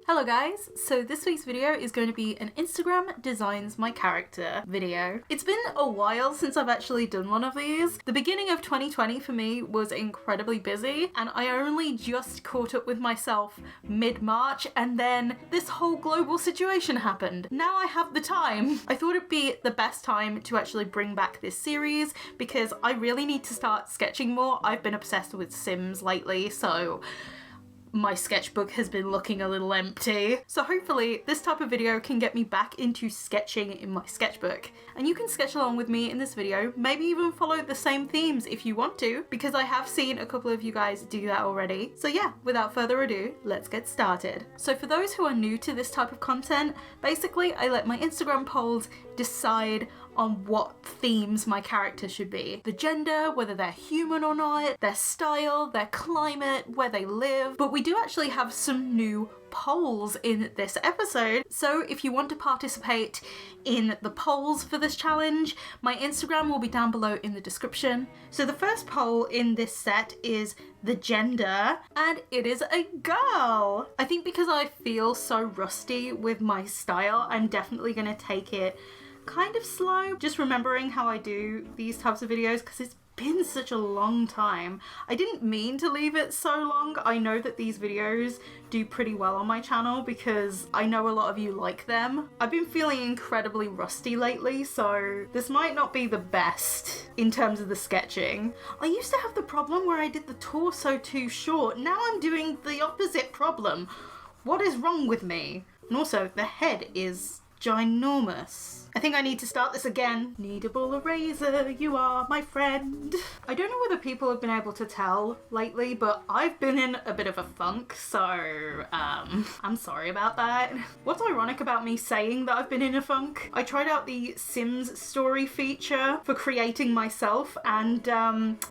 Hello guys, so this week's video is going to be an Instagram designs my character video. It's been a while since I've actually done one of these. The beginning of 2020 for me was incredibly busy and I only just caught up with myself mid-March and then this whole global situation happened. Now I have the time. I thought it'd be the best time to actually bring back this series because I really need to start sketching more. I've been obsessed with Sims lately, so my sketchbook has been looking a little empty. So hopefully this type of video can get me back into sketching in my sketchbook. And you can sketch along with me in this video, maybe even follow the same themes if you want to, because I have seen a couple of you guys do that already. So yeah, without further ado, let's get started. So for those who are new to this type of content, basically I let my Instagram polls decide on what themes my character should be. The gender, whether they're human or not, their style, their climate, where they live. But we do actually have some new polls in this episode. So if you want to participate in the polls for this challenge, my Instagram will be down below in the description. So the first poll in this set is the gender, and it is a girl. I think because I feel so rusty with my style, I'm definitely gonna take it kind of slow, just remembering how I do these types of videos because it's been such a long time. I didn't mean to leave it so long. I know that these videos do pretty well on my channel because I know a lot of you like them. I've been feeling incredibly rusty lately, so this might not be the best in terms of the sketching. I used to have the problem where I did the torso too short. Now I'm doing the opposite problem. What is wrong with me? And also, the head is ginormous. I think I need to start this again. Kneadable eraser, you are my friend. I don't know whether people have been able to tell lately, but I've been in a bit of a funk, so I'm sorry about that. What's ironic about me saying that I've been in a funk? I tried out the Sims story feature for creating myself and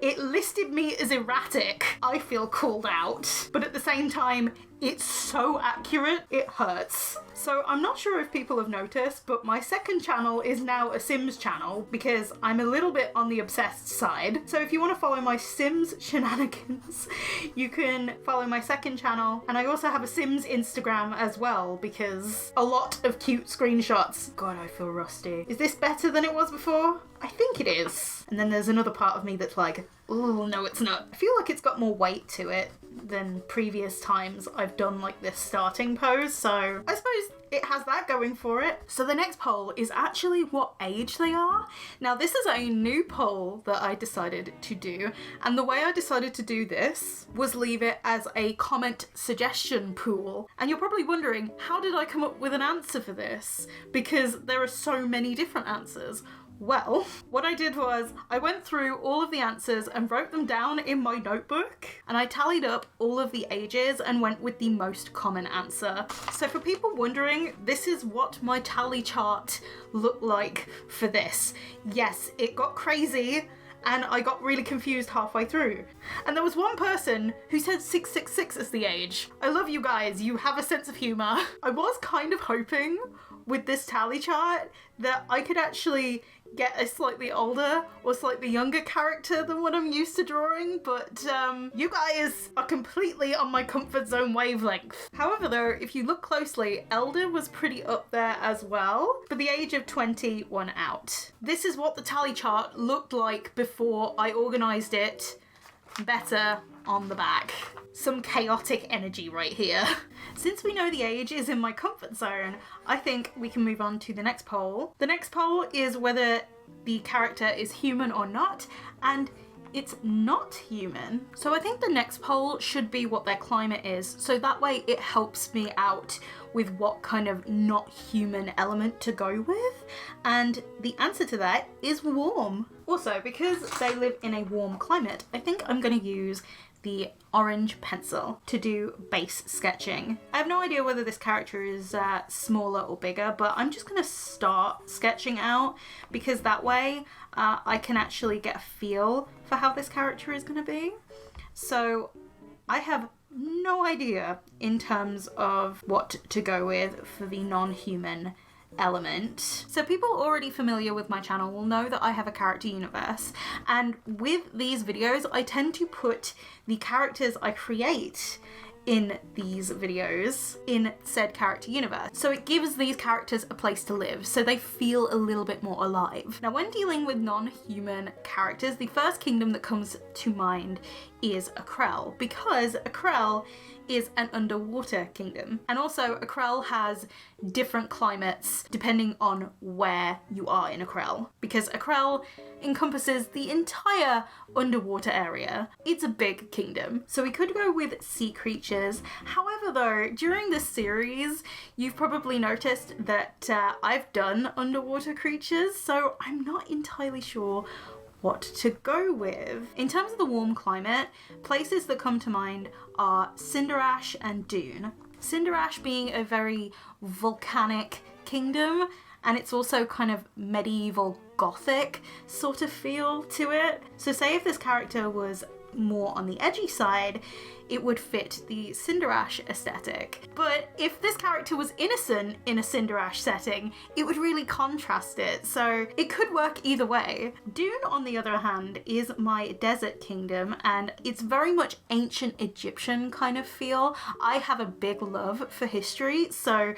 it listed me as erratic. I feel called out, but at the same time, it's so accurate, it hurts. So I'm not sure if people have noticed, but my second channel is now a Sims channel because I'm a little bit on the obsessed side. So if you want to follow my Sims shenanigans, you can follow my second channel. And I also have a Sims Instagram as well because a lot of cute screenshots. God, I feel rusty. Is this better than it was before? I think it is. And then there's another part of me that's like, oh, no, it's not. I feel like it's got more weight to it than previous times I've done like this starting pose, so I suppose it has that going for it. So the next poll is actually what age they are. Now this is a new poll that I decided to do, and the way I decided to do this was leave it as a comment suggestion pool. And you're probably wondering, how did I come up with an answer for this? Because there are so many different answers. Well, what I did was I went through all of the answers and wrote them down in my notebook, and I tallied up all of the ages and went with the most common answer. So for people wondering, this is what my tally chart looked like for this. Yes, it got crazy and I got really confused halfway through. And there was one person who said 666 as the age. I love you guys, you have a sense of humor. I was kind of hoping with this tally chart that I could actually get a slightly older or slightly younger character than what I'm used to drawing, but you guys are completely on my comfort zone wavelength. However though, if you look closely, elder was pretty up there as well, for the age of 21 out. This is what the tally chart looked like before I organised it better on the back. Some chaotic energy right here. Since we know the age is in my comfort zone, I think we can move on to the next poll. The next poll is whether the character is human or not, and it's not human. So I think the next poll should be what their climate is, so that way it helps me out with what kind of not human element to go with, and the answer to that is warm. Also, because they live in a warm climate, I think I'm going to use the orange pencil to do base sketching. I have no idea whether this character is smaller or bigger, but I'm just going to start sketching out because that way I can actually get a feel for how this character is going to be. So I have no idea in terms of what to go with for the non-human element. So people already familiar with my channel will know that I have a character universe, and with these videos I tend to put the characters I create in these videos in said character universe. So it gives these characters a place to live, so they feel a little bit more alive. Now, when dealing with non-human characters, the first kingdom that comes to mind is Akrel, because Akrel is an underwater kingdom. And also Akrel has different climates depending on where you are in Akrel, because Akrel encompasses the entire underwater area. It's a big kingdom. So we could go with sea creatures. However though, during this series, you've probably noticed that I've done underwater creatures, so I'm not entirely sure what to go with. In terms of the warm climate, places that come to mind are Cinderash and Dune. Cinderash being a very volcanic kingdom, and it's also kind of medieval gothic sort of feel to it. So say if this character was more on the edgy side, it would fit the Cinderash aesthetic. But if this character was innocent in a Cinderash setting, it would really contrast it, so it could work either way. Dune, on the other hand, is my desert kingdom, and it's very much ancient Egyptian kind of feel. I have a big love for history, so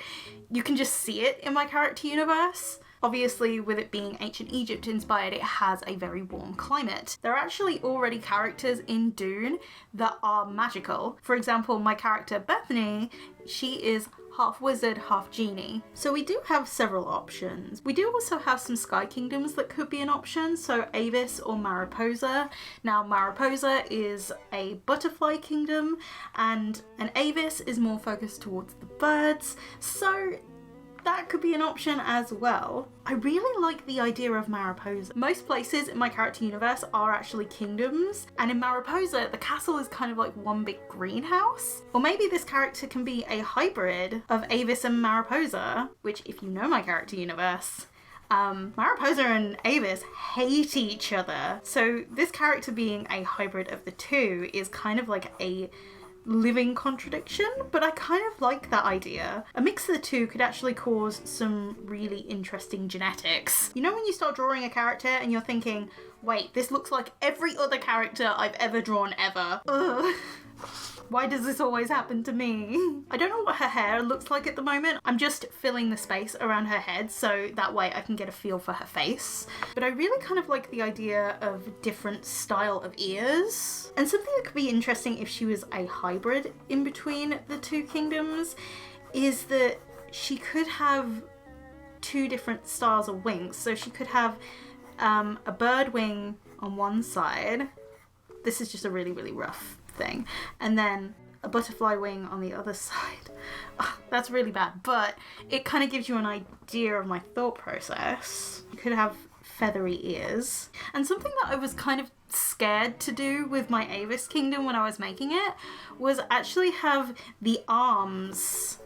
you can just see it in my character universe. Obviously, with it being ancient Egypt inspired, it has a very warm climate. There are actually already characters in Dune that are magical. For example, my character Bethany, she is half wizard, half genie. So we do have several options. We do also have some sky kingdoms that could be an option, so Avis or Mariposa. Now, Mariposa is a butterfly kingdom, and an Avis is more focused towards the birds, so that could be an option as well. I really like the idea of Mariposa. Most places in my character universe are actually kingdoms, and in Mariposa, the castle is kind of like one big greenhouse. Or maybe this character can be a hybrid of Avis and Mariposa, which, if you know my character universe, Mariposa and Avis hate each other. So this character being a hybrid of the two is kind of like a living contradiction, but I kind of like that idea. A mix of the two could actually cause some really interesting genetics. You know when you start drawing a character and you're thinking, wait, this looks like every other character I've ever drawn ever. Ugh. Why does this always happen to me? I don't know what her hair looks like at the moment. I'm just filling the space around her head so that way I can get a feel for her face. But I really kind of like the idea of different style of ears. And something that could be interesting if she was a hybrid in between the two kingdoms is that she could have two different styles of wings. So she could have a bird wing on one side. This is just a really, really rough thing, and then a butterfly wing on the other side. Oh, that's really bad, but it kind of gives you an idea of my thought process. You could have feathery ears. And something that I was kind of scared to do with my Avis kingdom when I was making it was actually have the arms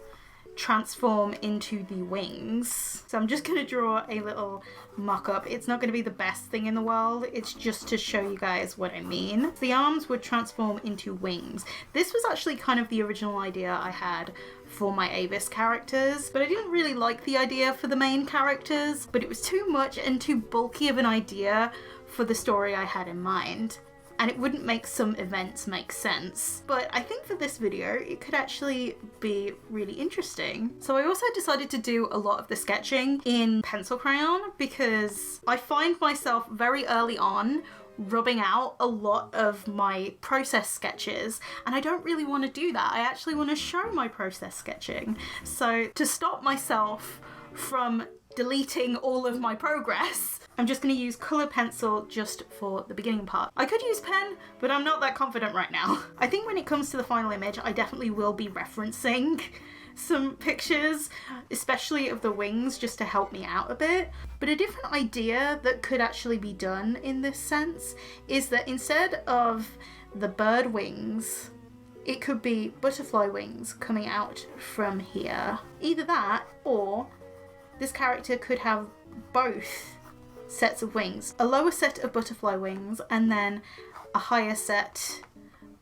transform into the wings. So I'm just going to draw a little mock-up. It's not going to be the best thing in the world, it's just to show you guys what I mean. The arms would transform into wings. This was actually kind of the original idea I had for my Avis characters, but I didn't really like the idea for the main characters, but it was too much and too bulky of an idea for the story I had in mind, and it wouldn't make some events make sense. But I think for this video, it could actually be really interesting. So I also decided to do a lot of the sketching in pencil crayon because I find myself very early on rubbing out a lot of my process sketches, and I don't really want to do that. I actually want to show my process sketching. So to stop myself from deleting all of my progress, I'm just going to use colour pencil just for the beginning part. I could use pen, but I'm not that confident right now. I think when it comes to the final image, I definitely will be referencing some pictures, especially of the wings, just to help me out a bit. But a different idea that could actually be done in this sense is that instead of the bird wings, it could be butterfly wings coming out from here. Either that, or this character could have both sets of wings. A lower set of butterfly wings and then a higher set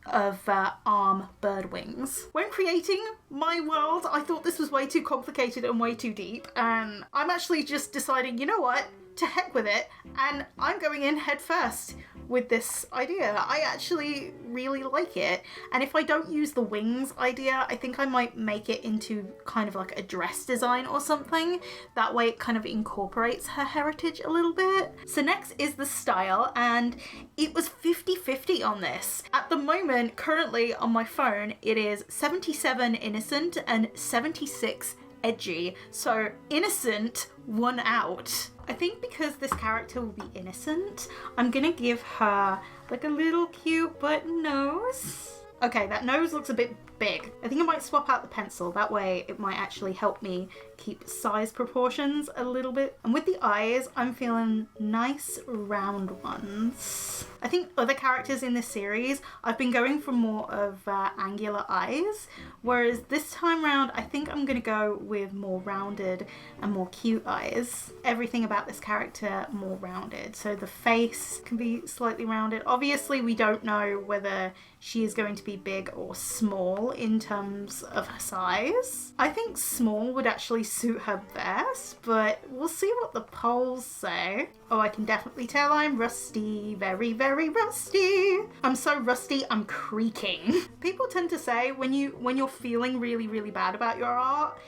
of arm bird wings. When creating my world, I thought this was way too complicated and way too deep, and I'm actually just deciding, you know what, to heck with it, and I'm going in head first with this idea. I actually really like it. And if I don't use the wings idea, I think I might make it into kind of like a dress design or something. That way it kind of incorporates her heritage a little bit. So next is the style, and it was 50-50 on this. At the moment, currently on my phone, it is 77 innocent and 76 edgy. So innocent won out. I think because this character will be innocent, I'm gonna give her like a little cute button nose. Okay, that nose looks a bit big. I think I might swap out the pencil. That way it might actually help me keep size proportions a little bit. And with the eyes, I'm feeling nice round ones. I think other characters in this series, I've been going for more of angular eyes, whereas this time round, I think I'm gonna go with more rounded and more cute eyes. Everything about this character more rounded. So the face can be slightly rounded. Obviously, we don't know whether she is going to be big or small in terms of her size. I think small would actually suit her best, but we'll see what the polls say. Oh, I can definitely tell I'm rusty. Very, very rusty. I'm so rusty, I'm creaking. People tend to say when you're feeling really, really bad about your art,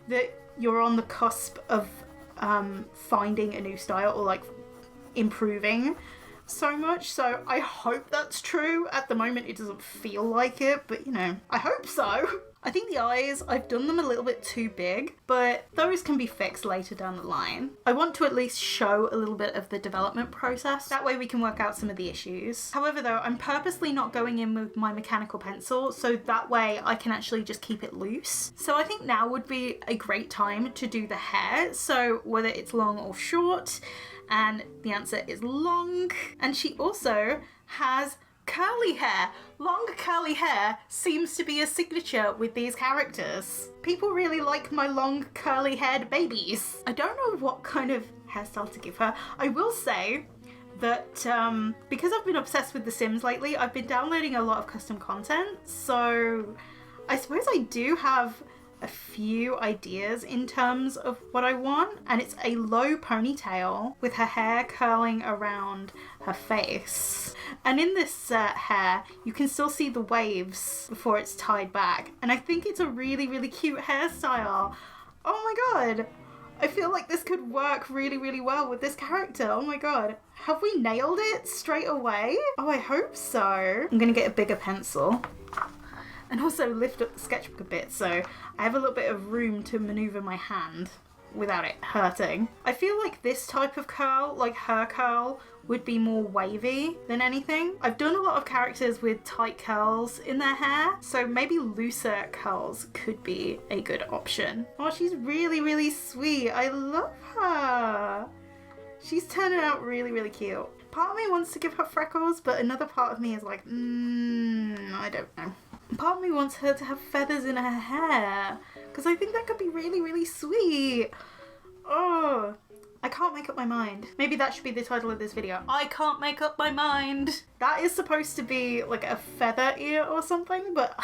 that you're on the cusp of finding a new style or like improving so much. So I hope that's true. At the moment it doesn't feel like it, but you know, I hope so. I think the eyes, I've done them a little bit too big, but those can be fixed later down the line. I want to at least show a little bit of the development process. That way we can work out some of the issues. However though, I'm purposely not going in with my mechanical pencil, so that way I can actually just keep it loose. So I think now would be a great time to do the hair. So whether it's long or short, and the answer is long. And she also has curly hair. Long curly hair seems to be a signature with these characters. People really like my long curly haired babies. I don't know what kind of hairstyle to give her. I will say that because I've been obsessed with The Sims lately, I've been downloading a lot of custom content. So I suppose I do have a few ideas in terms of what I want, and it's a low ponytail with her hair curling around her face. And in this hair, you can still see the waves before it's tied back, and I think it's a really, really cute hairstyle. Oh my god, I feel like this could work really, really well with this character. Oh my god, have we nailed it straight away? Oh, I hope so. I'm gonna get a bigger pencil and also lift up the sketchbook a bit so I have a little bit of room to maneuver my hand without it hurting. I feel like this type of curl, like her curl, would be more wavy than anything. I've done a lot of characters with tight curls in their hair, so maybe looser curls could be a good option. Oh, she's really, really sweet. I love her. She's turning out really, really cute. Part of me wants to give her freckles, but another part of me is like, I don't know. Part of me wants her to have feathers in her hair, because I think that could be really, really sweet. Oh, I can't make up my mind. Maybe that should be the title of this video. I can't make up my mind. That is supposed to be like a feather ear or something, but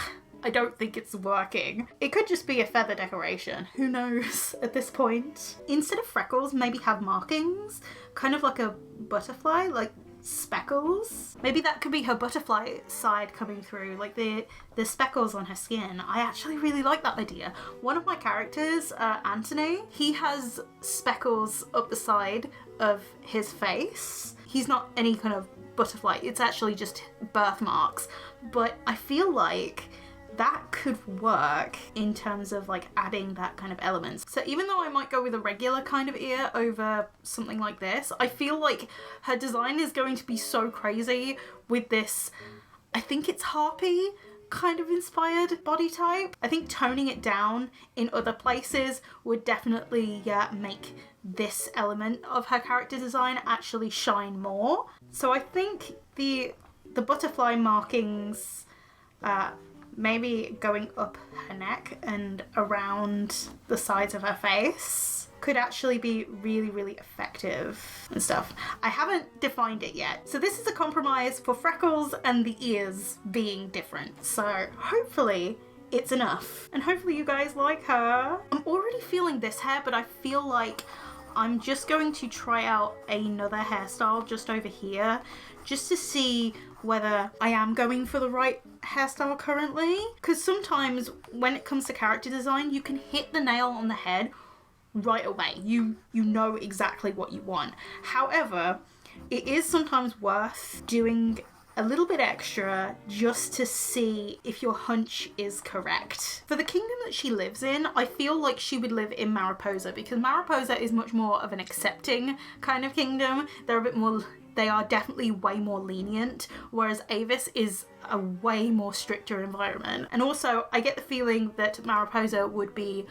I don't think it's working. It could just be a feather decoration. Who knows at this point? Instead of freckles, maybe have markings, kind of like a butterfly, like speckles. Maybe that could be her butterfly side coming through, like the speckles on her skin. I actually really like that idea. One of my characters, Anthony, he has speckles up the side of his face. He's not any kind of butterfly, it's actually just birthmarks, but I feel like that could work in terms of like adding that kind of elements. So even though I might go with a regular kind of ear over something like this, I feel like her design is going to be so crazy with this, I think it's harpy kind of inspired body type. I think toning it down in other places would definitely make this element of her character design actually shine more. So I think the butterfly markings, maybe going up her neck and around the sides of her face, could actually be really, really effective and stuff. I haven't defined it yet. So this is a compromise for freckles and the ears being different. So hopefully it's enough. And hopefully you guys like her. I'm already feeling this hair, but I feel like I'm just going to try out another hairstyle just over here, just to see whether I am going for the right hairstyle currently. Because sometimes when it comes to character design, you can hit the nail on the head right away. You know exactly what you want. However, it is sometimes worth doing a little bit extra just to see if your hunch is correct. For the kingdom that she lives in, I feel like she would live in Mariposa, because Mariposa is much more of an accepting kind of kingdom. They are definitely way more lenient, whereas Avis is a way more stricter environment. And also, I get the feeling that Mariposa would be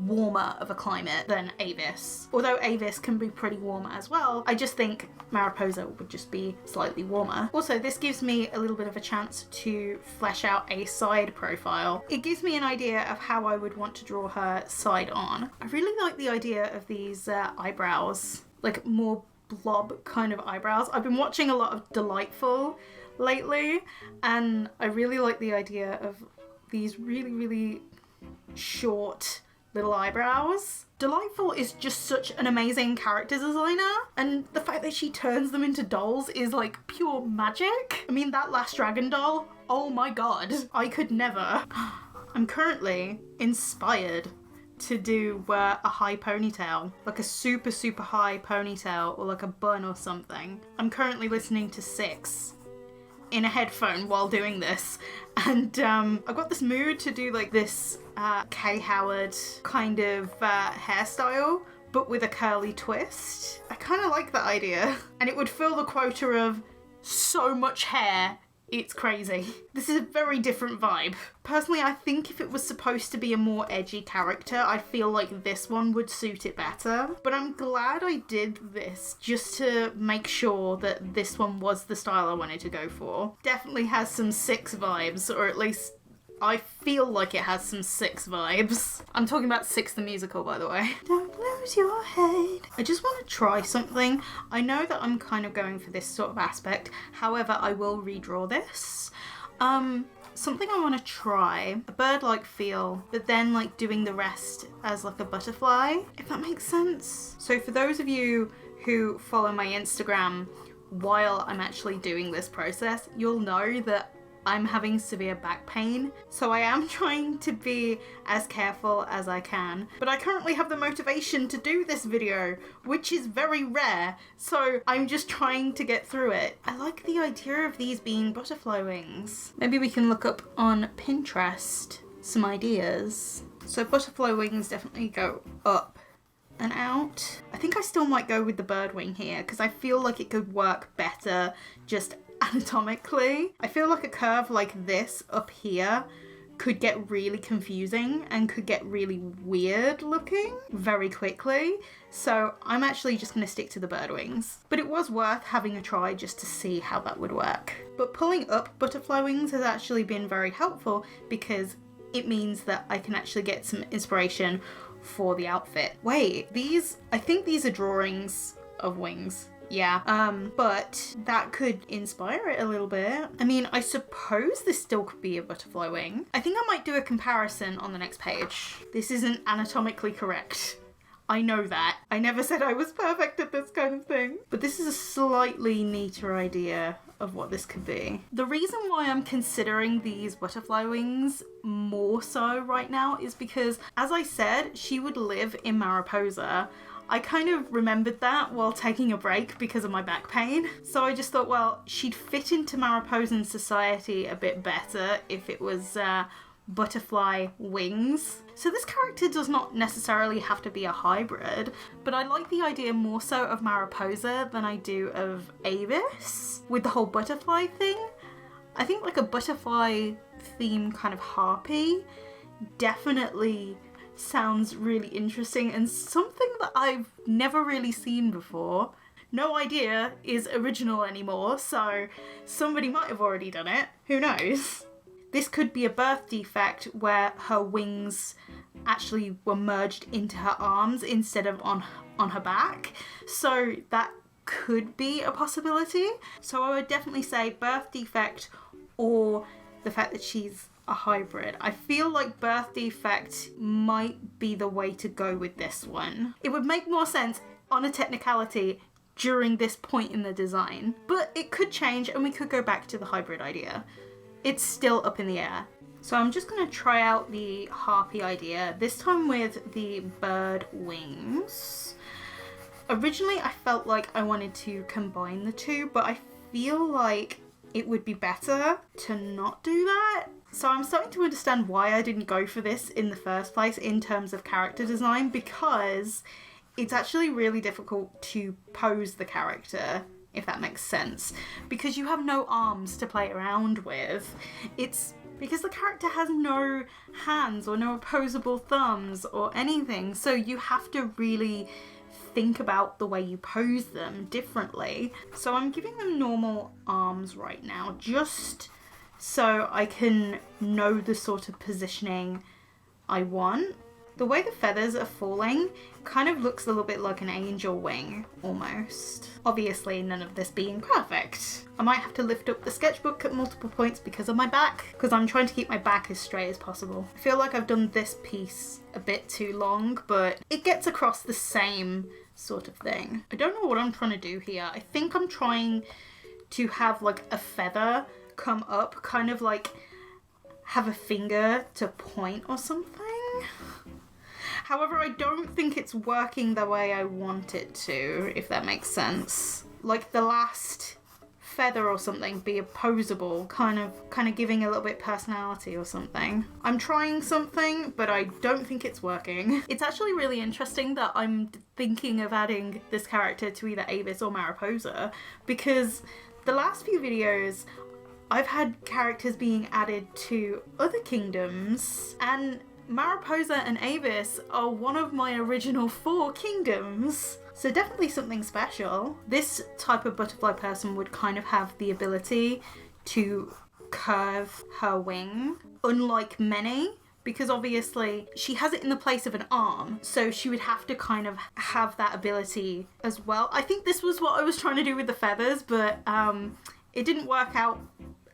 warmer of a climate than Avis. Although Avis can be pretty warm as well, I just think Mariposa would just be slightly warmer. Also, this gives me a little bit of a chance to flesh out a side profile. It gives me an idea of how I would want to draw her side on. I really like the idea of these eyebrows, like more blob kind of eyebrows. I've been watching a lot of Delightful lately, and I really like the idea of these really, really short little eyebrows. Delightful is just such an amazing character designer, and the fact that she turns them into dolls is like pure magic. I mean, that last dragon doll, oh my god, I could never. I'm currently inspired to do a high ponytail, like a super, super high ponytail, or like a bun or something. I'm currently listening to Six in a headphone while doing this, and I got this mood to do like this Kay Howard kind of hairstyle, but with a curly twist. I kind of like that idea, and it would fill the quota of so much hair, it's crazy. This is a very different vibe. Personally, I think if it was supposed to be a more edgy character, I feel like this one would suit it better. But I'm glad I did this just to make sure that this one was the style I wanted to go for. Definitely has some Six vibes, or at least I feel like it has some Six vibes. I'm talking about Six the musical, by the way. Don't lose your head. I just want to try something. I know that I'm kind of going for this sort of aspect. However, I will redraw this. Something I want to try, a bird-like feel, but then like doing the rest as like a butterfly, if that makes sense. So for those of you who follow my Instagram while I'm actually doing this process, you'll know that I'm having severe back pain, so I am trying to be as careful as I can. But I currently have the motivation to do this video, which is very rare, so I'm just trying to get through it. I like the idea of these being butterfly wings. Maybe we can look up on Pinterest some ideas. So butterfly wings definitely go up and out. I think I still might go with the bird wing here, because I feel like it could work better just anatomically. I feel like a curve like this up here could get really confusing and could get really weird looking very quickly. So I'm actually just going to stick to the bird wings. But it was worth having a try just to see how that would work. But pulling up butterfly wings has actually been very helpful, because it means that I can actually get some inspiration for the outfit. Wait, I think these are drawings of wings. Yeah, but that could inspire it a little bit. I mean, I suppose this still could be a butterfly wing. I think I might do a comparison on the next page. This isn't anatomically correct. I know that. I never said I was perfect at this kind of thing. But this is a slightly neater idea of what this could be. The reason why I'm considering these butterfly wings more so right now is because, as I said, she would live in Mariposa. I kind of remembered that while taking a break because of my back pain. So I just thought, well, she'd fit into Mariposan society a bit better if it was butterfly wings. So this character does not necessarily have to be a hybrid, but I like the idea more so of Mariposa than I do of Avis with the whole butterfly thing. I think like a butterfly theme kind of harpy definitely sounds really interesting and something that I've never really seen before. No idea is original anymore, so somebody might have already done it. Who knows? This could be a birth defect where her wings actually were merged into her arms instead of on her back. So that could be a possibility. So I would definitely say birth defect or the fact that she's a hybrid. I feel like birth defect might be the way to go with this one. It would make more sense on a technicality during this point in the design. But it could change and we could go back to the hybrid idea. It's still up in the air. So I'm just going to try out the harpy idea, this time with the bird wings. Originally I felt like I wanted to combine the two, but I feel like it would be better to not do that. So I'm starting to understand why I didn't go for this in the first place in terms of character design, because it's actually really difficult to pose the character, if that makes sense, because you have no arms to play around with. It's because the character has no hands or no opposable thumbs or anything, so you have to really think about the way you pose them differently. So I'm giving them normal arms right now, just so I can know the sort of positioning I want. The way the feathers are falling kind of looks a little bit like an angel wing, almost. Obviously, none of this being perfect. I might have to lift up the sketchbook at multiple points because of my back, because I'm trying to keep my back as straight as possible. I feel like I've done this piece a bit too long, but it gets across the same sort of thing. I don't know what I'm trying to do here. I think I'm trying to have like a feather come up, kind of like have a finger to point or something. However, I don't think it's working the way I want it to, if that makes sense. Like the last feather or something be opposable, kind of giving a little bit personality or something. I'm trying something, but I don't think it's working. It's actually really interesting that I'm thinking of adding this character to either Avis or Mariposa, because the last few videos I've had characters being added to other kingdoms, and Mariposa and Avis are one of my original 4 kingdoms. So definitely something special. This type of butterfly person would kind of have the ability to curve her wing, unlike many, because obviously she has it in the place of an arm, so she would have to kind of have that ability as well. I think this was what I was trying to do with the feathers, but it didn't work out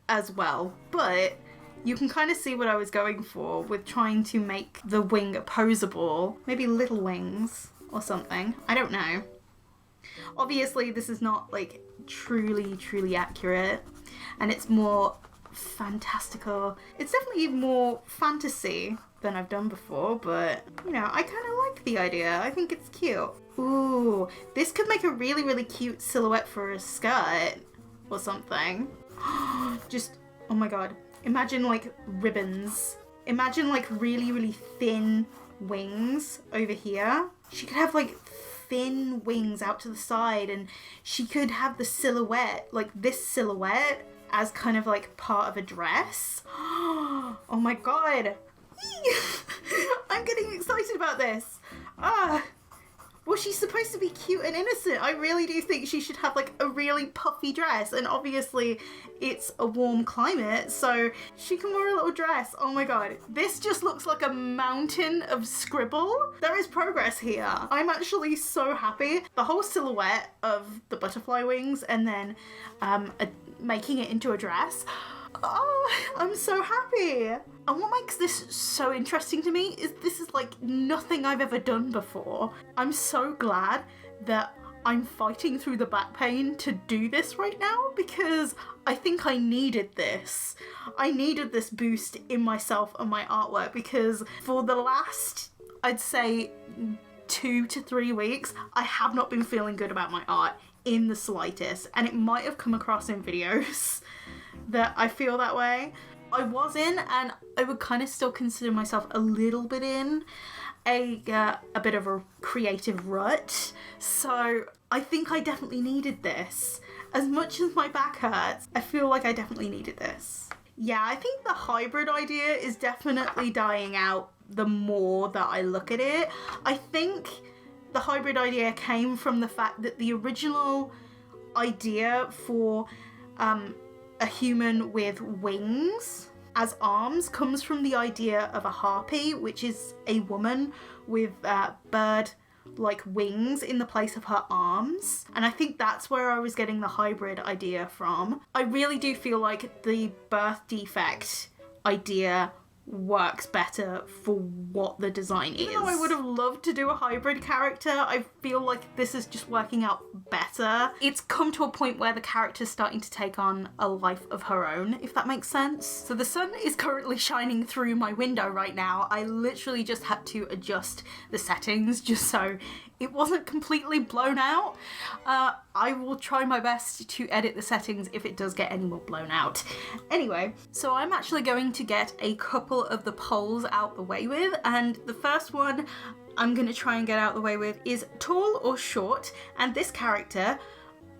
as well. But you can kind of see what I was going for with trying to make the wing opposable. Maybe little wings or something. I don't know. Obviously, this is not like truly accurate, and it's more fantastical. It's definitely more fantasy than I've done before, but you know, I kind of like the idea. I think it's cute. Ooh, this could make a really cute silhouette for a skirt or something. Just, oh my god. Imagine like ribbons. Imagine like really thin wings over here. She could have like thin wings out to the side, and she could have the silhouette, like this silhouette, as kind of like part of a dress. Oh my god. I'm getting excited about this. Well, she's supposed to be cute and innocent. I really do think she should have like a really puffy dress, and obviously it's a warm climate, so she can wear a little dress. Oh my god, this just looks like a mountain of scribble. There is progress here. I'm actually so happy. The whole silhouette of the butterfly wings and then making it into a dress. Oh, I'm so happy. And what makes this so interesting to me is this is like nothing I've ever done before. I'm so glad that I'm fighting through the back pain to do this right now, because I think I needed this. I needed this boost in myself and my artwork, because for the last, I'd say 2 to 3 weeks, I have not been feeling good about my art in the slightest, and it might have come across in videos that I feel that way. I was in, and I would kind of still consider myself a little bit in a bit of a creative rut. So I think I definitely needed this. As much as my back hurts, I feel like I definitely needed this. Yeah, I think the hybrid idea is definitely dying out the more that I look at it. I think the hybrid idea came from the fact that the original idea for a human with wings as arms comes from the idea of a harpy, which is a woman with bird-like wings in the place of her arms. And I think that's where I was getting the hybrid idea from. I really do feel like the birth defect idea works better for what the design is. Even though I would have loved to do a hybrid character, I feel like this is just working out better. It's come to a point where the character's starting to take on a life of her own, if that makes sense. So the sun is currently shining through my window right now. I literally just had to adjust the settings just so it wasn't completely blown out. I will try my best to edit the settings if it does get any more blown out. Anyway, so I'm actually going to get a couple of the polls out the way with, and the first one I'm going to try and get out the way with is tall or short, and this character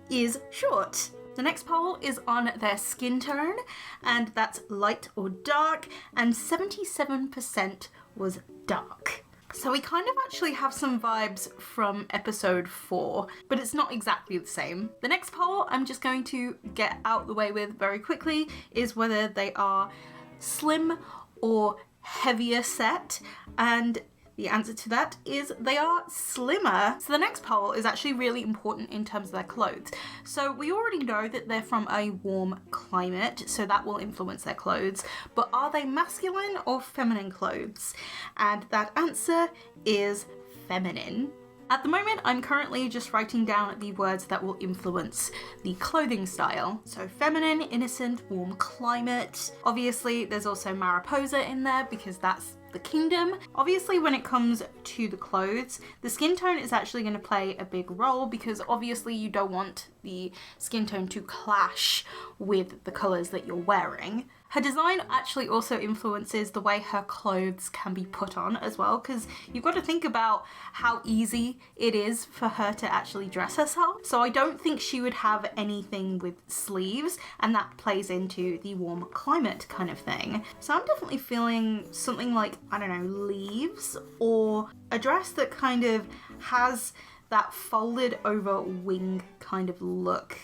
is short. The next poll is on their skin tone, and that's light or dark, and 77% was dark. So we kind of actually have some vibes from episode 4, but it's not exactly the same. The next poll I'm just going to get out the way with very quickly is whether they are slim or heavier set, and the answer to that is they are slimmer. So the next poll is actually really important in terms of their clothes. So we already know that they're from a warm climate, so that will influence their clothes, but are they masculine or feminine clothes? And that answer is feminine. At the moment, I'm currently just writing down the words that will influence the clothing style. So feminine, innocent, warm climate. Obviously, there's also Mariposa in there because that's the kingdom. Obviously, when it comes to the clothes, the skin tone is actually going to play a big role because obviously you don't want the skin tone to clash with the colours that you're wearing. Her design actually also influences the way her clothes can be put on as well, because you've got to think about how easy it is for her to actually dress herself. So I don't think she would have anything with sleeves, and that plays into the warm climate kind of thing. So I'm definitely feeling something like, I don't know, leaves, or a dress that kind of has that folded over wing kind of look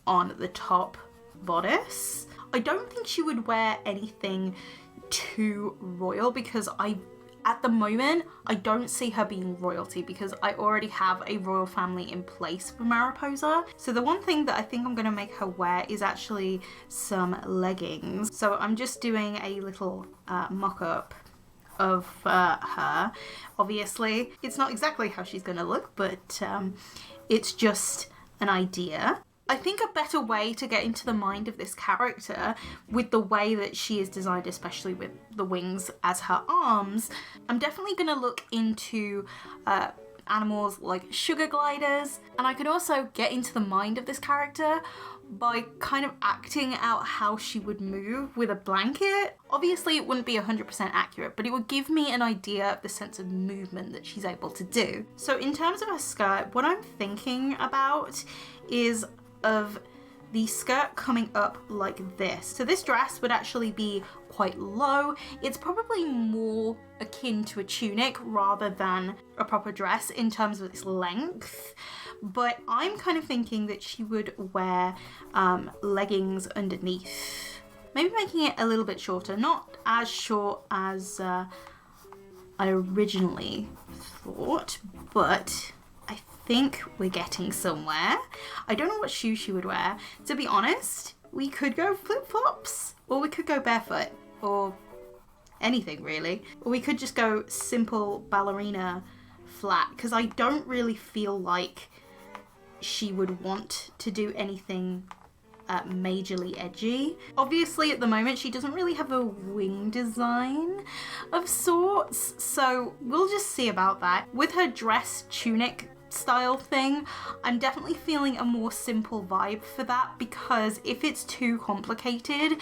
on the top bodice. I don't think she would wear anything too royal because at the moment, I don't see her being royalty because I already have a royal family in place for Mariposa. So the one thing that I think I'm going to make her wear is actually some leggings. So I'm just doing a little mock-up of her. Obviously, it's not exactly how she's going to look, but it's just an idea. I think a better way to get into the mind of this character with the way that she is designed, especially with the wings as her arms, I'm definitely going to look into animals like sugar gliders, and I could also get into the mind of this character by kind of acting out how she would move with a blanket. Obviously it wouldn't be 100% accurate, but it would give me an idea of the sense of movement that she's able to do. So in terms of her skirt, what I'm thinking about is of the skirt coming up like this. So this dress would actually be quite low. It's probably more akin to a tunic rather than a proper dress in terms of its length. But I'm kind of thinking that she would wear leggings underneath. Maybe making it a little bit shorter, not as short as I originally thought, but I think we're getting somewhere. I don't know what shoes she would wear. To be honest, we could go flip-flops, or we could go barefoot, or anything really. Or we could just go simple ballerina flat, because I don't really feel like she would want to do anything majorly edgy. Obviously at the moment she doesn't really have a wing design of sorts, so we'll just see about that. With her dress tunic style thing, I'm definitely feeling a more simple vibe for that, because if it's too complicated,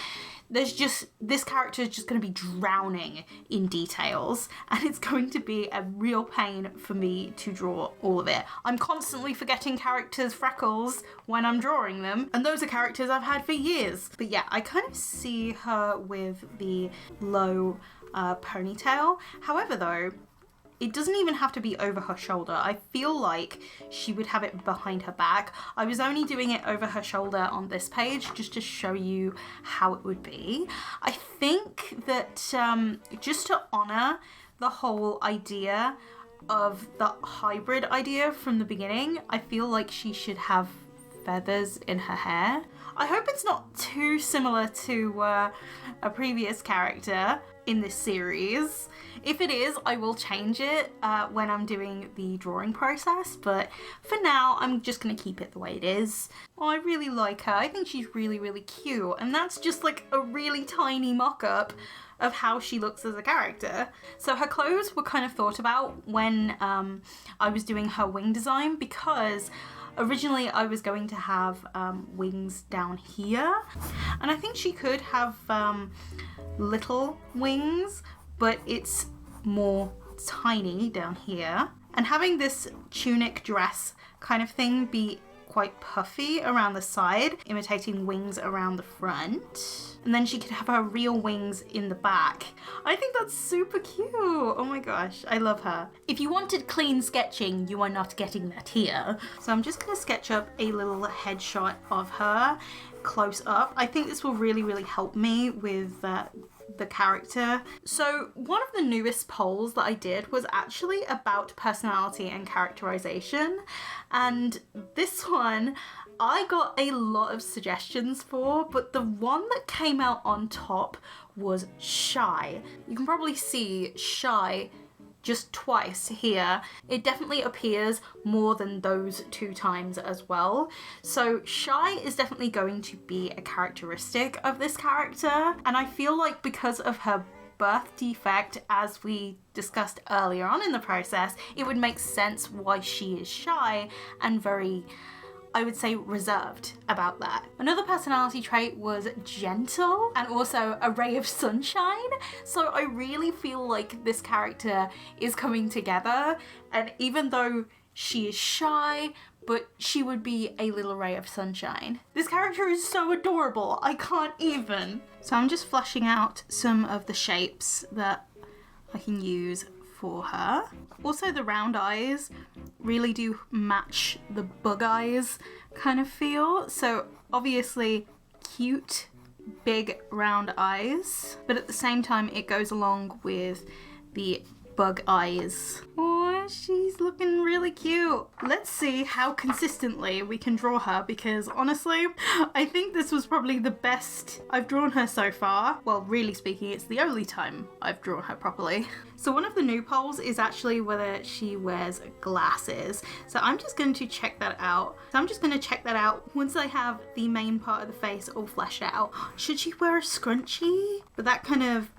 this character is just going to be drowning in details, and it's going to be a real pain for me to draw all of it. I'm constantly forgetting characters' freckles when I'm drawing them, and those are characters I've had for years. But yeah, I kind of see her with the low ponytail. However though, it doesn't even have to be over her shoulder. I feel like she would have it behind her back. I was only doing it over her shoulder on this page just to show you how it would be. I think that just to honor the whole idea of the hybrid idea from the beginning, I feel like she should have feathers in her hair. I hope it's not too similar to a previous character in this series. If it is, I will change it when I'm doing the drawing process, but for now, I'm just gonna keep it the way it is. Oh, I really like her. I think she's really, really cute, and that's just like a really tiny mock-up of how she looks as a character. So her clothes were kind of thought about when I was doing her wing design, because originally I was going to have wings down here, and I think she could have little wings, but it's more tiny down here. And having this tunic dress kind of thing be quite puffy around the side, imitating wings around the front. And then she could have her real wings in the back. I think that's super cute. Oh my gosh, I love her. If you wanted clean sketching, you are not getting that here. So I'm just gonna sketch up a little headshot of her close up. I think this will really, really help me with the character. So one of the newest polls that I did was actually about personality and characterization, and this one I got a lot of suggestions for, but the one that came out on top was shy. You can probably see shy just twice here. It definitely appears more than those 2 times as well. So shy is definitely going to be a characteristic of this character, and I feel like because of her birth defect, as we discussed earlier on in the process, it would make sense why she is shy and very, I would say, reserved about that. Another personality trait was gentle and also a ray of sunshine. So I really feel like this character is coming together, and even though she is shy, but she would be a little ray of sunshine. This character is so adorable, I can't even. So I'm just fleshing out some of the shapes that I can use for her. Also, the round eyes really do match the bug eyes kind of feel. So obviously cute, big round eyes, but at the same time it goes along with the bug eyes. Oh, she's looking really cute. Let's see how consistently we can draw her, because honestly, I think this was probably the best I've drawn her so far. Well, really speaking, it's the only time I've drawn her properly. So one of the new polls is actually whether she wears glasses. So I'm just going to check that out. Once I have the main part of the face all fleshed out. Should she wear a scrunchie? But that kind of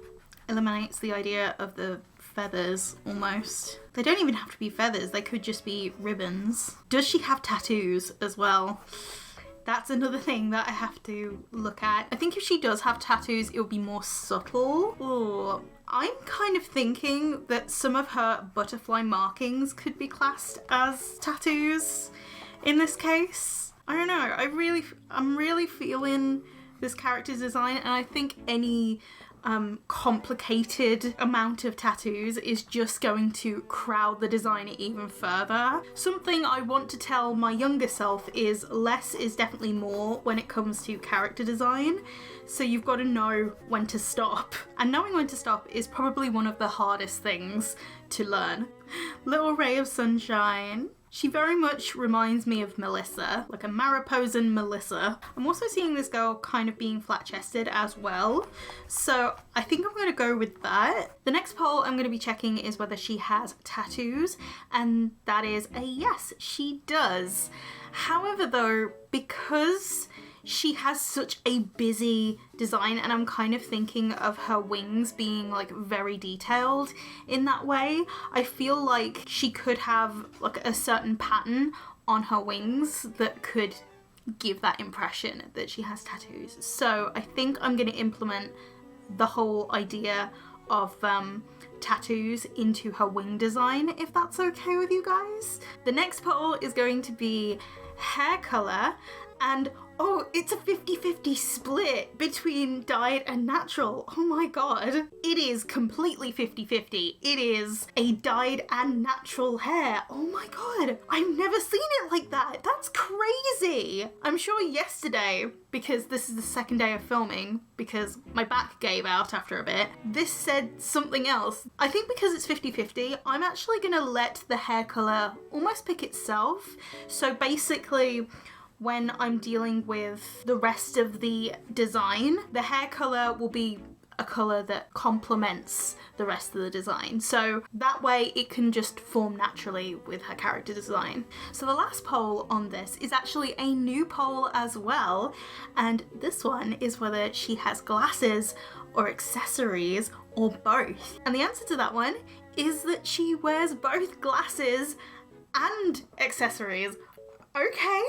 eliminates the idea of the feathers almost. They don't even have to be feathers, they could just be ribbons. Does she have tattoos as well? That's another thing that I have to look at. I think if she does have tattoos, it will be more subtle. Ooh. I'm kind of thinking that some of her butterfly markings could be classed as tattoos in this case. I don't know, I'm really feeling this character's design, and I think any complicated amount of tattoos is just going to crowd the design even further. Something I want to tell my younger self is less is definitely more when it comes to character design. So you've got to know when to stop. And knowing when to stop is probably one of the hardest things to learn. Little ray of sunshine. She very much reminds me of Melissa, like a Mariposan Melissa. I'm also seeing this girl kind of being flat-chested as well, so I think I'm going to go with that. The next poll I'm going to be checking is whether she has tattoos, and that is a yes, she does. However though, because she has such a busy design, and I'm kind of thinking of her wings being like very detailed in that way, I feel like she could have like a certain pattern on her wings that could give that impression that she has tattoos. So I think I'm going to implement the whole idea of tattoos into her wing design, if that's okay with you guys. The next poll is going to be hair color, and oh, it's a 50-50 split between dyed and natural. Oh my god. It is completely 50-50. It is a dyed and natural hair. Oh my god. I've never seen it like that. That's crazy. I'm sure yesterday, because this is the second day of filming, because my back gave out after a bit, this said something else. I think because it's 50-50, I'm actually gonna let the hair color almost pick itself. So basically, when I'm dealing with the rest of the design, the hair color will be a color that complements the rest of the design. So that way it can just form naturally with her character design. So the last poll on this is actually a new poll as well. And this one is whether she has glasses or accessories or both. And the answer to that one is that she wears both glasses and accessories. Okay.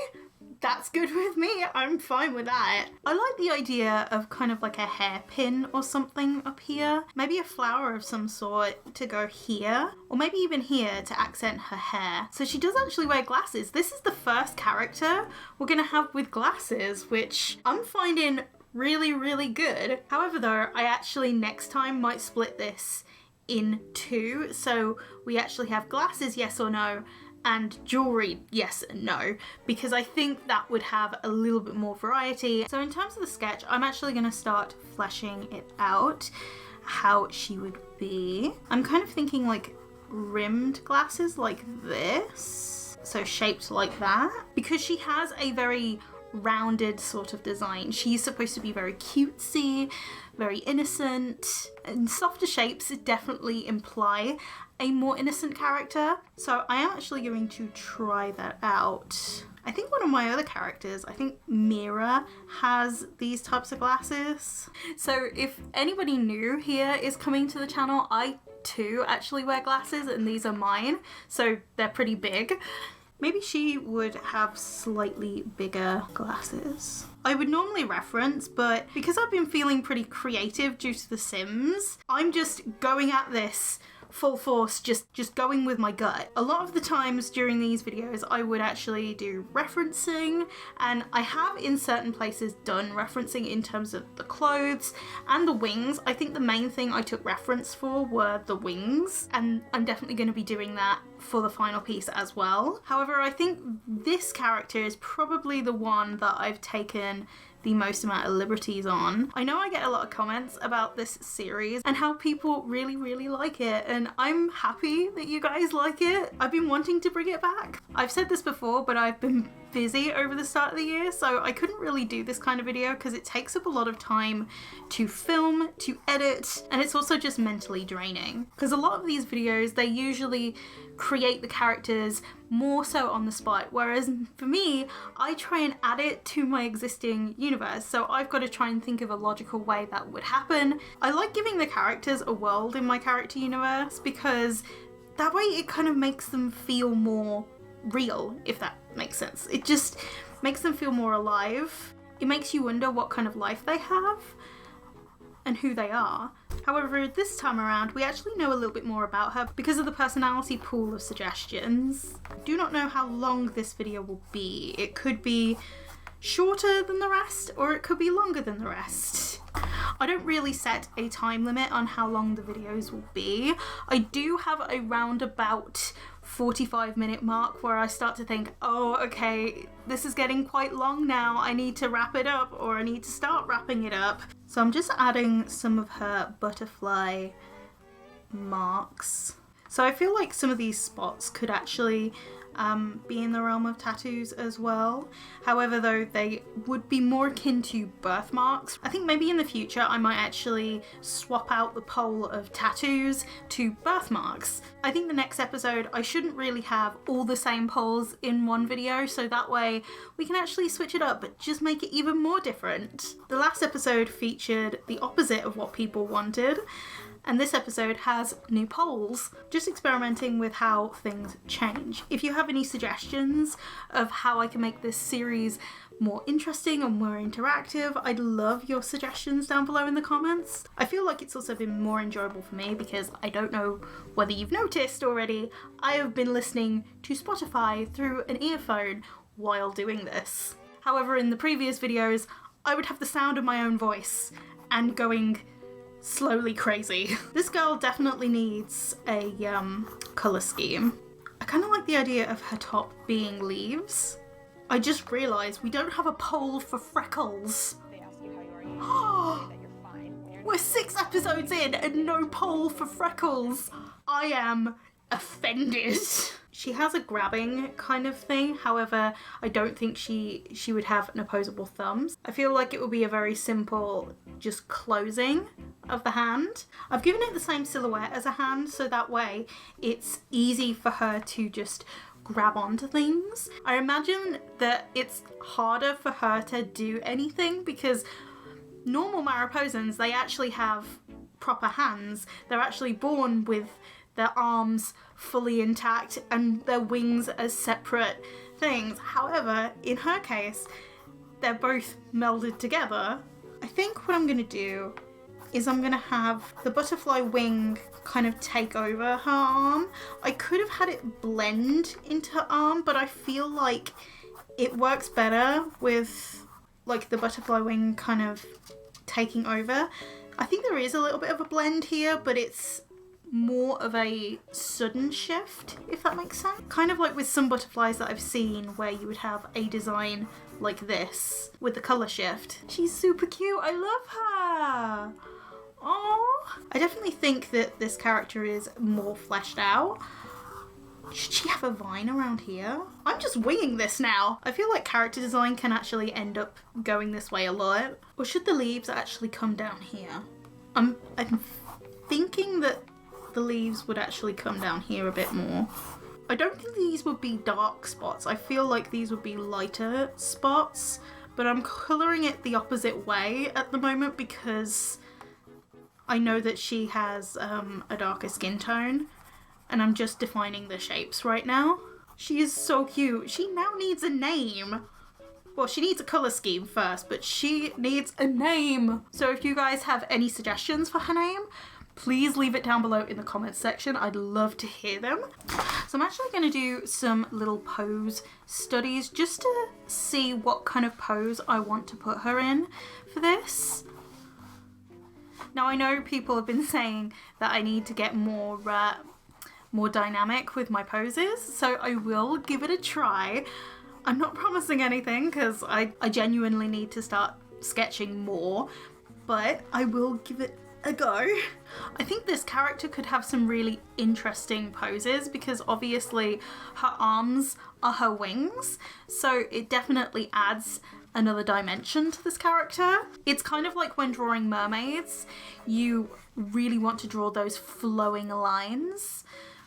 That's good with me. I'm fine with that. I like the idea of kind of like a hairpin or something up here. Maybe a flower of some sort to go here, or maybe even here to accent her hair. So she does actually wear glasses. This is the first character we're gonna have with glasses, which I'm finding really, really good. However though, I actually next time might split this in two. So we actually have glasses, yes or no, and jewelry, yes and no, because I think that would have a little bit more variety. So in terms of the sketch, I'm actually going to start fleshing it out, how she would be. I'm kind of thinking like rimmed glasses like this, so shaped like that, because she has a very rounded sort of design. She's supposed to be very cutesy, very innocent, and softer shapes definitely imply a more innocent character. So I am actually going to try that out. I think one of my other characters, I think Mira, has these types of glasses. So if anybody new here is coming to the channel, I too actually wear glasses and these are mine, so they're pretty big. Maybe she would have slightly bigger glasses. I would normally reference, but because I've been feeling pretty creative due to The Sims, I'm just going at this full force, just going with my gut. A lot of the times during these videos I would actually do referencing, and I have in certain places done referencing in terms of the clothes and the wings. I think the main thing I took reference for were the wings, and I'm definitely going to be doing that for the final piece as well. However, I think this character is probably the one that I've taken the most amount of liberties on. I know I get a lot of comments about this series and how people really, really like it, and I'm happy that you guys like it. I've been wanting to bring it back. I've said this before, but I've been busy over the start of the year, so I couldn't really do this kind of video because it takes up a lot of time to film, to edit, and it's also just mentally draining. Because a lot of these videos, they usually create the characters more so on the spot, whereas for me, I try and add it to my existing universe, so I've got to try and think of a logical way that would happen. I like giving the characters a world in my character universe because that way it kind of makes them feel more real, if that makes sense. It just makes them feel more alive. It makes you wonder what kind of life they have and who they are. However, this time around, we actually know a little bit more about her because of the personality pool of suggestions. I do not know how long this video will be. It could be shorter than the rest, or it could be longer than the rest. I don't really set a time limit on how long the videos will be. I do have a roundabout 45-minute mark where I start to think, oh, okay, this is getting quite long now. I need to wrap it up, or I need to start wrapping it up. So I'm just adding some of her butterfly marks. So I feel like some of these spots could actually be in the realm of tattoos as well. However, though, they would be more akin to birthmarks. I think maybe in the future I might actually swap out the poll of tattoos to birthmarks. I think the next episode I shouldn't really have all the same polls in one video, so that way we can actually switch it up but just make it even more different. The last episode featured the opposite of what people wanted, and this episode has new polls, just experimenting with how things change. If you have any suggestions of how I can make this series more interesting or more interactive, I'd love your suggestions down below in the comments. I feel like it's also been more enjoyable for me because I don't know whether you've noticed already, I have been listening to Spotify through an earphone while doing this. However, in the previous videos, I would have the sound of my own voice and going slowly crazy. This girl definitely needs a colour scheme. I kind of like the idea of her top being leaves. I just realised we don't have a poll for freckles. They ask you how you are, you say that you're fine. We're 6 episodes in and no poll for freckles. I am offended. She has a grabbing kind of thing. However, I don't think she would have an opposable thumbs. I feel like it would be a very simple just closing of the hand. I've given it the same silhouette as a hand, so that way it's easy for her to just grab onto things. I imagine that it's harder for her to do anything because normal Mariposans, they actually have proper hands. They're actually born with their arms fully intact and their wings as separate things. However, in her case, they're both melded together. I think what I'm going to do is I'm going to have the butterfly wing kind of take over her arm. I could have had it blend into her arm, but I feel like it works better with like the butterfly wing kind of taking over. I think there is a little bit of a blend here, but it's more of a sudden shift, if that makes sense. Kind of like with some butterflies that I've seen where you would have a design like this with the colour shift. She's super cute. I love her. Oh, I definitely think that this character is more fleshed out. Should she have a vine around here? I'm just winging this now. I feel like character design can actually end up going this way a lot. Or should the leaves actually come down here? I'm thinking that the leaves would actually come down here a bit more. I don't think these would be dark spots. I feel like these would be lighter spots, but I'm colouring it the opposite way at the moment because I know that she has a darker skin tone and I'm just defining the shapes right now. She is so cute. She now needs a name. Well, she needs a colour scheme first, but she needs a name. So if you guys have any suggestions for her name, please leave it down below in the comments section. I'd love to hear them. So I'm actually going to do some little pose studies just to see what kind of pose I want to put her in for this. Now I know people have been saying that I need to get more dynamic with my poses, so I will give it a try. I'm not promising anything because I genuinely need to start sketching more, but I will give it a go. I think this character could have some really interesting poses because obviously her arms are her wings, so it definitely adds another dimension to this character. It's kind of like when drawing mermaids, you really want to draw those flowing lines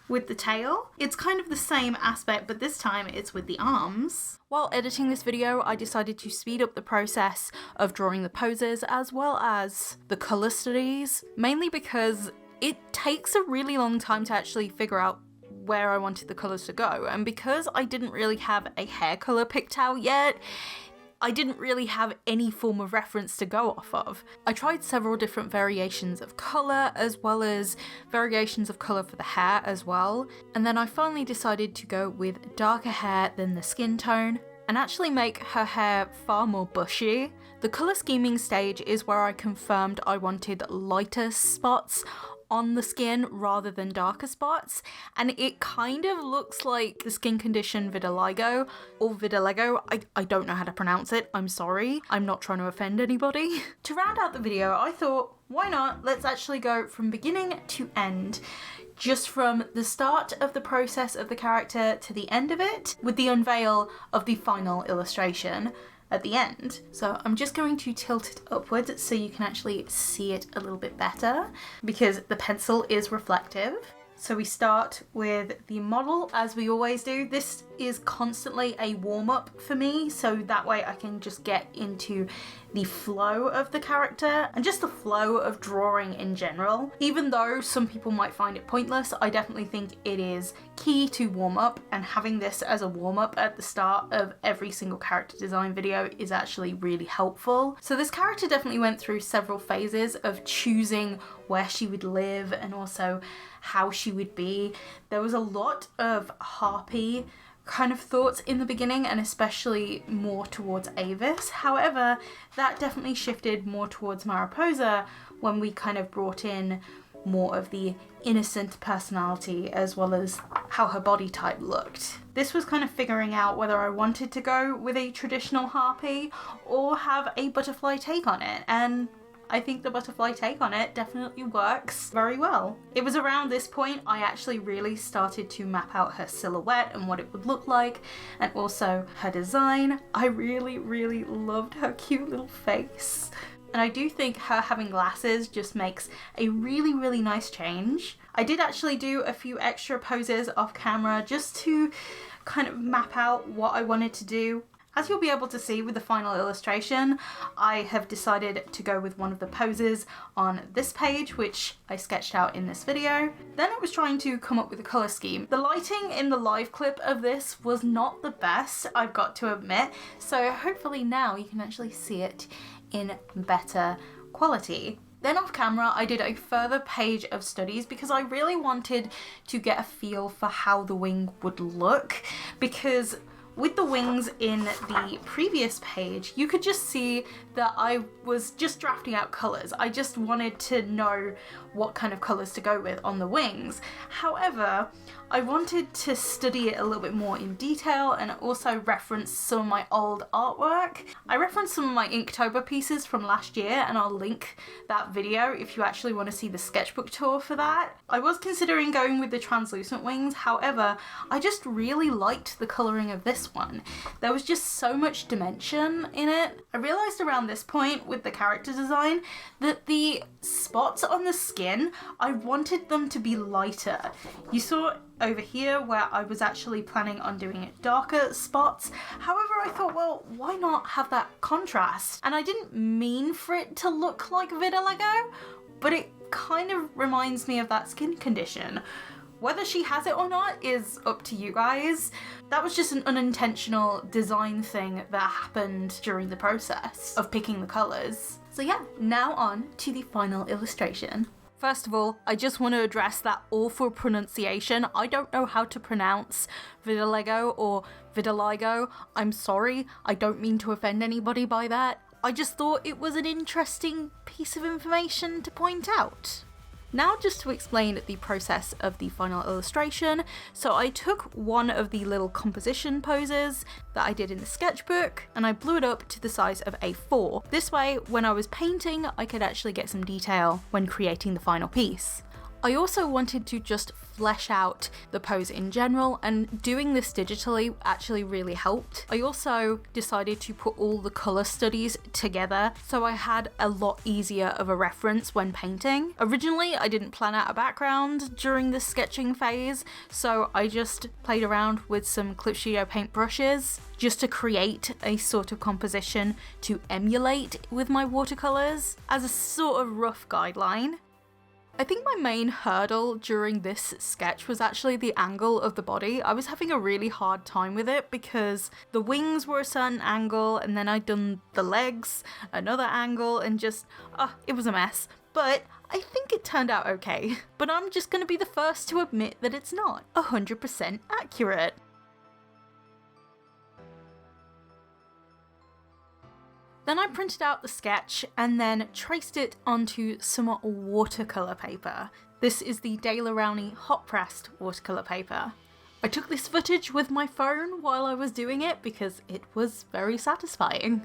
with the tail. It's kind of the same aspect, but this time it's with the arms. While editing this video, I decided to speed up the process of drawing the poses as well as the colour studies, mainly because it takes a really long time to actually figure out where I wanted the colours to go, and because I didn't really have a hair colour picked out yet, I didn't really have any form of reference to go off of. I tried several different variations of colour as well as variations of colour for the hair as well, and then I finally decided to go with darker hair than the skin tone and actually make her hair far more bushy. The colour scheming stage is where I confirmed I wanted lighter spots on the skin rather than darker spots, and it kind of looks like the skin condition vitiligo or vitiligo. I don't know how to pronounce it, I'm sorry. I'm not trying to offend anybody. To round out the video, I thought, why not? Let's actually go from beginning to end, just from the start of the process of the character to the end of it, with the unveil of the final illustration at the end. So I'm just going to tilt it upwards so you can actually see it a little bit better because the pencil is reflective. So we start with the model as we always do. This is constantly a warm-up for me, so that way I can just get into the flow of the character and just the flow of drawing in general. Even though some people might find it pointless, I definitely think it is key to warm up, and having this as a warm-up at the start of every single character design video is actually really helpful. So this character definitely went through several phases of choosing where she would live and also how she would be. There was a lot of harpy kind of thoughts in the beginning, and especially more towards Avis. However, that definitely shifted more towards Mariposa when we kind of brought in more of the innocent personality as well as how her body type looked. This was kind of figuring out whether I wanted to go with a traditional harpy or have a butterfly take on it, and I think the butterfly take on it definitely works very well. It was around this point I actually really started to map out her silhouette and what it would look like, and also her design. I really, really loved her cute little face. And I do think her having glasses just makes a really, really nice change. I did actually do a few extra poses off camera just to kind of map out what I wanted to do. As you'll be able to see with the final illustration, I have decided to go with one of the poses on this page, which I sketched out in this video. Then I was trying to come up with a colour scheme. The lighting in the live clip of this was not the best, I've got to admit, so hopefully now you can actually see it in better quality. Then off camera, I did a further page of studies because I really wanted to get a feel for how the wing would look, because with the wings in the previous page, you could just see that I was just drafting out colours. I just wanted to know what kind of colours to go with on the wings. However, I wanted to study it a little bit more in detail and also reference some of my old artwork. I referenced some of my Inktober pieces from last year, and I'll link that video if you actually want to see the sketchbook tour for that. I was considering going with the translucent wings, however, I just really liked the colouring of this one. There was just so much dimension in it. I realised around this point with the character design that the spots on the skin, I wanted them to be lighter. You saw over here where I was actually planning on doing it darker spots. However, I thought, well, why not have that contrast? And I didn't mean for it to look like vitiligo, but it kind of reminds me of that skin condition. Whether she has it or not is up to you guys. That was just an unintentional design thing that happened during the process of picking the colours. So yeah, now on to the final illustration. First of all, I just want to address that awful pronunciation. I don't know how to pronounce vitiligo or vitiligo. I'm sorry, I don't mean to offend anybody by that. I just thought it was an interesting piece of information to point out. Now just to explain the process of the final illustration, so I took one of the little composition poses that I did in the sketchbook and I blew it up to the size of A4. This way, when I was painting, I could actually get some detail when creating the final piece. I also wanted to just flesh out the pose in general, and doing this digitally actually really helped. I also decided to put all the colour studies together so I had a lot easier of a reference when painting. Originally, I didn't plan out a background during the sketching phase, so I just played around with some Clip Studio paint brushes just to create a sort of composition to emulate with my watercolours as a sort of rough guideline. I think my main hurdle during this sketch was actually the angle of the body. I was having a really hard time with it because the wings were a certain angle and then I'd done the legs another angle and just, it was a mess. But I think it turned out okay. But I'm just going to be the first to admit that it's not 100% accurate. Then I printed out the sketch and then traced it onto some watercolour paper. This is the Daler Rowney hot pressed watercolour paper. I took this footage with my phone while I was doing it because it was very satisfying.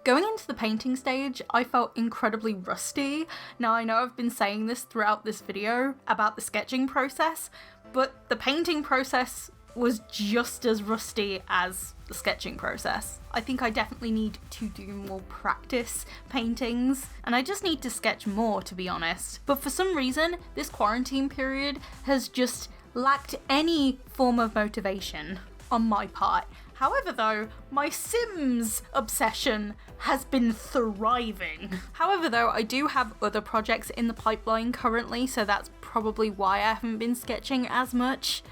Going into the painting stage, I felt incredibly rusty. Now I know I've been saying this throughout this video about the sketching process, but the painting process was just as rusty as the sketching process. I think I definitely need to do more practice paintings, and I just need to sketch more, to be honest. But for some reason, this quarantine period has just lacked any form of motivation on my part. However though, my Sims obsession has been thriving. However though, I do have other projects in the pipeline currently, so that's probably why I haven't been sketching as much.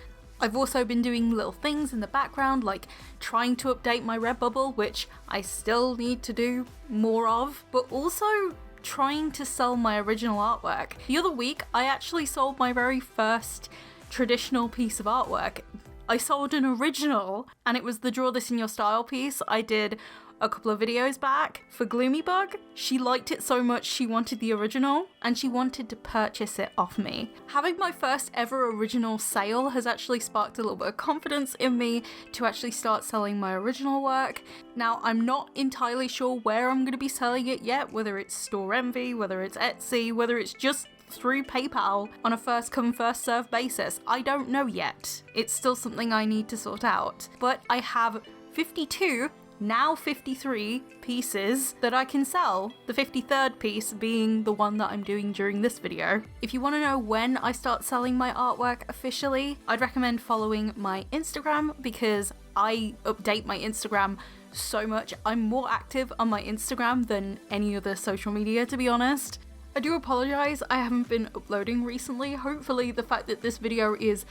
I've also been doing little things in the background, like trying to update my Redbubble, which I still need to do more of, but also trying to sell my original artwork. The other week, I actually sold my very first traditional piece of artwork. I sold an original, and it was the Draw This in Your Style piece I did a couple of videos back for Gloomy Bug. She liked it so much she wanted the original and she wanted to purchase it off me. Having my first ever original sale has actually sparked a little bit of confidence in me to actually start selling my original work. Now, I'm not entirely sure where I'm going to be selling it yet, whether it's Store Envy, whether it's Etsy, whether it's just through PayPal on a first come first serve basis. I don't know yet. It's still something I need to sort out. But I have 52, now 53 pieces that I can sell, the 53rd piece being the one that I'm doing during this video. If you want to know when I start selling my artwork officially, I'd recommend following my Instagram because I update my Instagram so much. I'm more active on my Instagram than any other social media, to be honest. I do apologise, I haven't been uploading recently. Hopefully the fact that this video is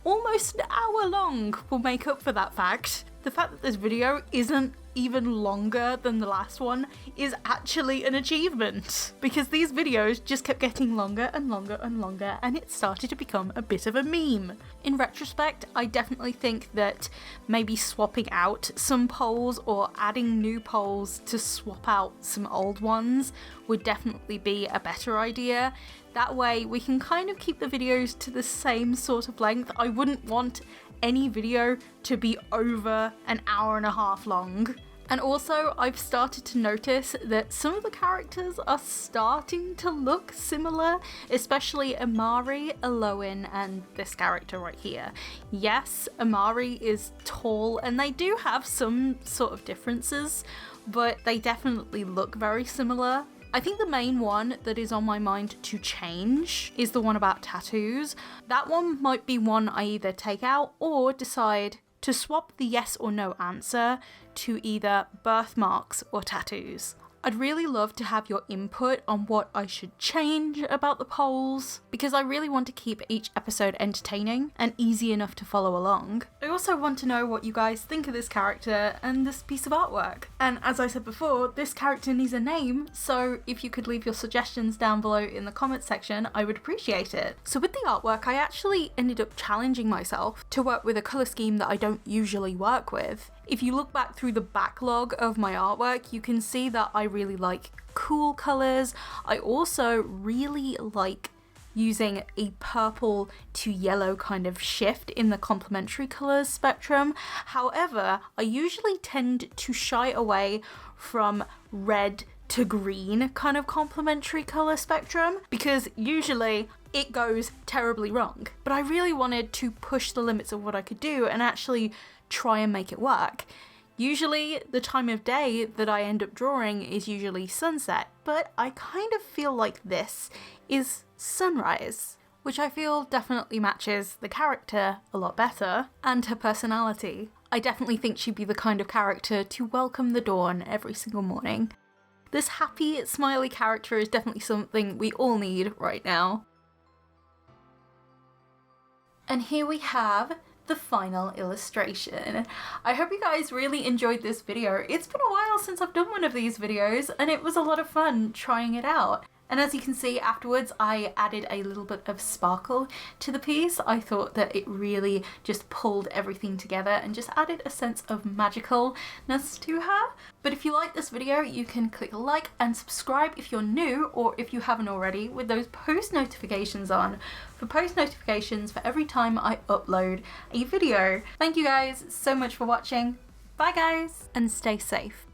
almost an hour long will make up for that fact. The fact that this video isn't even longer than the last one is actually an achievement, because these videos just kept getting longer and longer and longer, and it started to become a bit of a meme. In retrospect, I definitely think that maybe swapping out some polls or adding new polls to swap out some old ones would definitely be a better idea. That way we can kind of keep the videos to the same sort of length. I wouldn't want any video to be over an hour and a half long. And also, I've started to notice that some of the characters are starting to look similar, especially Amari, Eloin, and this character right here. Yes, Amari is tall, and they do have some sort of differences, but they definitely look very similar. I think the main one that is on my mind to change is the one about tattoos. That one might be one I either take out or decide to swap the yes or no answer to either birthmarks or tattoos. I'd really love to have your input on what I should change about the polls, because I really want to keep each episode entertaining and easy enough to follow along. I also want to know what you guys think of this character and this piece of artwork. And as I said before, this character needs a name, so if you could leave your suggestions down below in the comments section, I would appreciate it. So with the artwork, I actually ended up challenging myself to work with a colour scheme that I don't usually work with. If you look back through the backlog of my artwork, you can see that I really like cool colours. I also really like using a purple to yellow kind of shift in the complementary colours spectrum. However, I usually tend to shy away from red to green kind of complementary colour spectrum because usually it goes terribly wrong. But I really wanted to push the limits of what I could do and actually try and make it work. Usually the time of day that I end up drawing is usually sunset, but I kind of feel like this is sunrise, which I feel definitely matches the character a lot better and her personality. I definitely think she'd be the kind of character to welcome the dawn every single morning. This happy, smiley character is definitely something we all need right now. And here we have the final illustration. I hope you guys really enjoyed this video. It's been a while since I've done one of these videos and it was a lot of fun trying it out. And as you can see afterwards, I added a little bit of sparkle to the piece. I thought that it really just pulled everything together and just added a sense of magicalness to her. But if you like this video, you can click like and subscribe if you're new or if you haven't already with those post notifications on for post notifications for every time I upload a video. Thank you guys so much for watching. Bye guys, and stay safe.